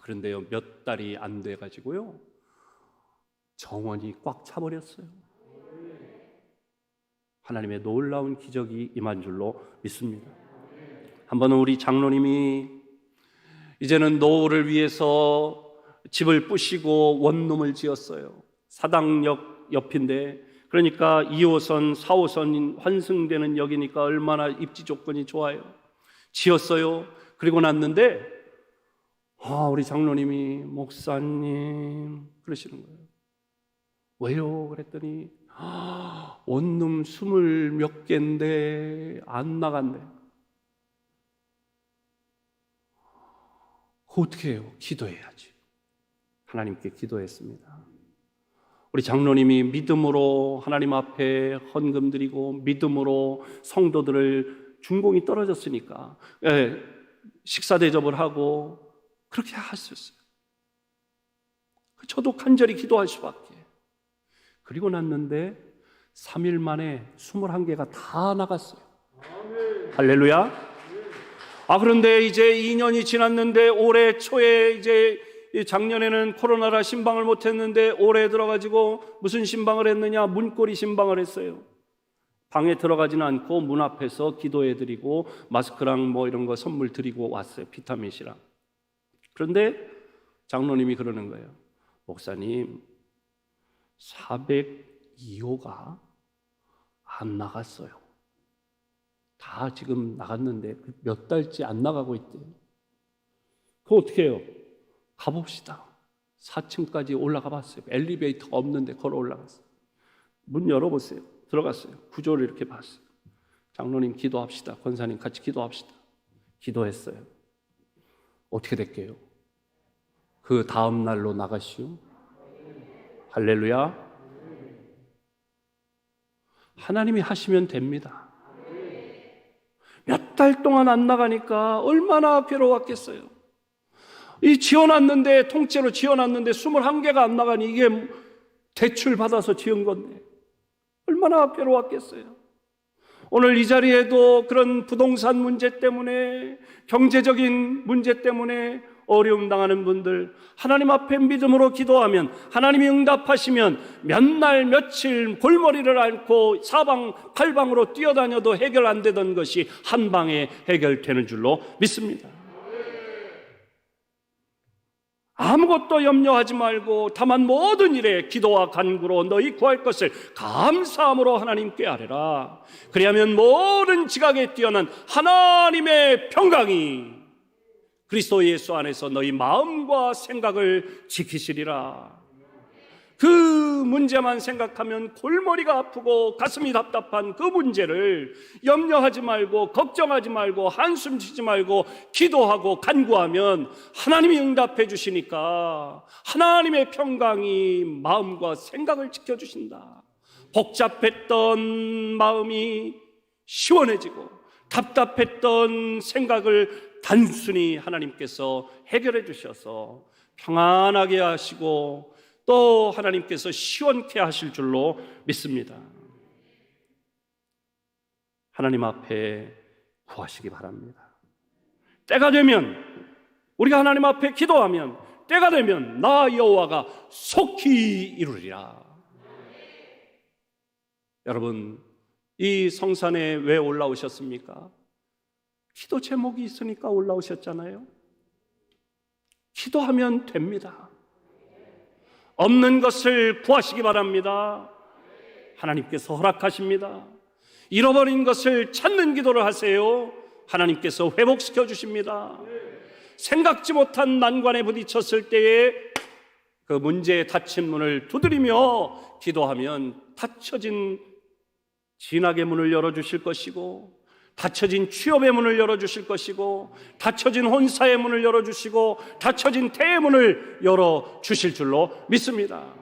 그런데요, 몇 달이 안 돼가지고요 정원이 꽉 차버렸어요. 하나님의 놀라운 기적이 임한 줄로 믿습니다. 한 번은 우리 장로님이 이제는 노후를 위해서 집을 부시고 원룸을 지었어요. 사당역 옆인데, 그러니까 2호선, 4호선 환승되는 역이니까 얼마나 입지 조건이 좋아요. 지었어요. 그리고 났는데 우리 장로님이, 목사님 그러시는 거예요. 왜요? 그랬더니 원룸 20몇 개인데 안 나간대. 어떻게 해요? 기도해야지. 하나님께 기도했습니다. 우리 장로님이 믿음으로 하나님 앞에 헌금 드리고 믿음으로 성도들을, 준공이 떨어졌으니까 식사 대접을 하고 그렇게 하셨어요. 저도 간절히 기도할 수밖에. 그리고 났는데 3일 만에 21개가 다 나갔어요. 할렐루야. 그런데 이제 2년이 지났는데 올해 초에, 이제 작년에는 코로나라 신방을 못했는데 올해 들어가지고 무슨 신방을 했느냐? 문고리 신방을 했어요. 방에 들어가지는 않고 문 앞에서 기도해드리고 마스크랑 뭐 이런 거 선물 드리고 왔어요. 비타민C랑. 그런데 장로님이 그러는 거예요. 목사님, 402호가 안 나갔어요. 다 지금 나갔는데 몇 달째 안 나가고 있대요. 그럼 어떻게 해요? 가봅시다. 4층까지 올라가 봤어요. 엘리베이터가 없는데 걸어 올라갔어요. 문 열어보세요. 들어갔어요. 구조를 이렇게 봤어요. 장로님 기도합시다. 권사님 같이 기도합시다. 기도했어요. 어떻게 될게요? 그 다음 날로 나가시오. 할렐루야. 하나님이 하시면 됩니다. 몇 달 동안 안 나가니까 얼마나 괴로웠겠어요. 이 지어놨는데, 통째로 지어놨는데 21개가 안 나가니 이게 대출 받아서 지은 건데 얼마나 괴로웠겠어요. 오늘 이 자리에도 그런 부동산 문제 때문에, 경제적인 문제 때문에 어려움 당하는 분들, 하나님 앞에 믿음으로 기도하면 하나님이 응답하시면 몇 날 며칠 골머리를 앓고 사방팔방으로 뛰어다녀도 해결 안 되던 것이 한 방에 해결되는 줄로 믿습니다. 아무것도 염려하지 말고 다만 모든 일에 기도와 간구로 너희 구할 것을 감사함으로 하나님께 아뢰라. 그리하면 모든 지각에 뛰어난 하나님의 평강이 그리스도 예수 안에서 너희 마음과 생각을 지키시리라. 그 문제만 생각하면 골머리가 아프고 가슴이 답답한 그 문제를 염려하지 말고 걱정하지 말고 한숨 쉬지 말고 기도하고 간구하면 하나님이 응답해 주시니까 하나님의 평강이 마음과 생각을 지켜주신다. 복잡했던 마음이 시원해지고 답답했던 생각을 단순히 하나님께서 해결해 주셔서 평안하게 하시고 또 하나님께서 시원케 하실 줄로 믿습니다. 하나님 앞에 구하시기 바랍니다. 때가 되면, 우리가 하나님 앞에 기도하면 때가 되면 나 여호와가 속히 이루리라. 여러분, 이 성산에 왜 올라오셨습니까? 기도 제목이 있으니까 올라오셨잖아요. 기도하면 됩니다. 없는 것을 구하시기 바랍니다. 하나님께서 허락하십니다. 잃어버린 것을 찾는 기도를 하세요. 하나님께서 회복시켜 주십니다. 생각지 못한 난관에 부딪혔을 때에 그 문제에 닫힌 문을 두드리며 기도하면 닫혀진 진학의 문을 열어주실 것이고, 닫혀진 취업의 문을 열어주실 것이고, 닫혀진 혼사의 문을 열어주시고, 닫혀진 태의 문을 열어주실 줄로 믿습니다.